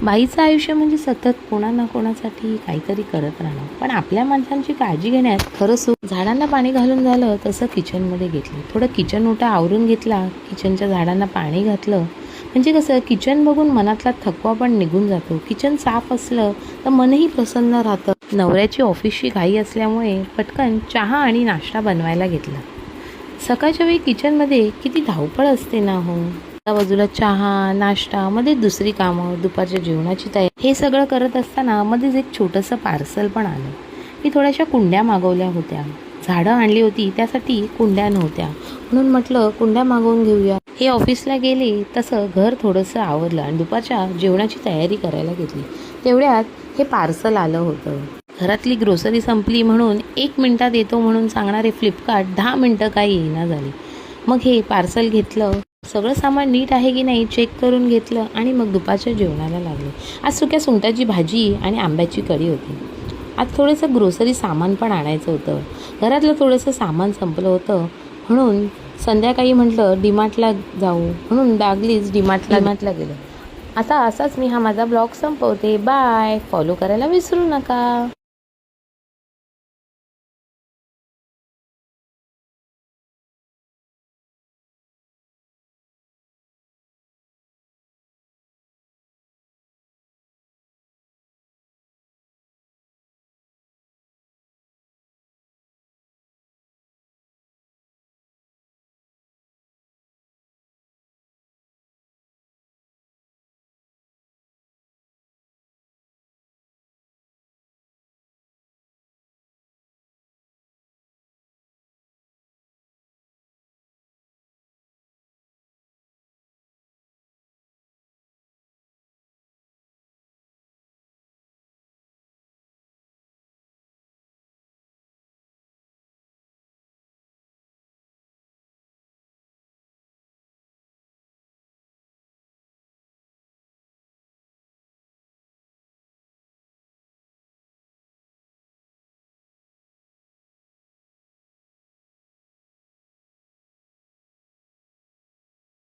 बाईचं आयुष्य म्हणजे सतत कोणा ना कोणासाठी काहीतरी करत राहणं, पण आपल्या माणसांची काळजी घेण्यात खरं सुख. झाडांना पाणी घालून झालं तसं किचनमध्ये घेतलं, थोडं किचन ओटा आवरून घेतला, किचनच्या झाडांना पाणी घातलं. म्हणजे कसं, किचन बघून मनातला थकवा पण निघून जातो. किचन साफ असलं तर मनही प्रसन्न राहतं. नवऱ्याची ऑफिसची घाई असल्यामुळे पटकन चहा आणि नाश्ता बनवायला घेतला. सकाळच्या वेळी किचनमध्ये किती धावपळ असते ना हो. एका बाजूला चहा नाश्ता, मध्ये दुसरी कामं, दुपारच्या जेवणाची तयारी. हे सगळं करत असताना मध्येच एक छोटंसं पार्सल पण आलं. मी थोड्याशा कुंड्या मागवल्या होत्या. झाडं आणली होती त्यासाठी कुंड्या नव्हत्या, म्हणून म्हटलं कुंड्या मागवून घेऊया. हे ऑफिसला गेले तसं घर थोडंसं आवरलं आणि दुपारच्या जेवणाची तयारी करायला घेतली. तेवढ्यात हे पार्सल आलं होतं. घरातली ग्रोसरी संपली म्हणून 1 मिनिटात येतो म्हणून सांगणारे फ्लिपकार्ट 10 मिनिटं काही येईना झाले. मग हे पार्सल घेतलं, सगळं सामान नीट आहे की नाही चेक करून घेतलं आणि मग दुपारच्या जेवणाला लागले. आज सुक्या सुंगटाची भाजी आणि आंब्याची कढी होती. आज थोडंसं ग्रोसरी सामान पण आणायचं होतं. घरातलं थोडंसं सामान संपलं होतं, म्हणून संध्याकाळी म्हटलं डीमार्टला जाऊ, म्हणून डागलीच डीमार्टला गेलं. आता असाच मी हा माझा ब्लॉग संपवते. बाय. फॉलो करायला विसरू नका.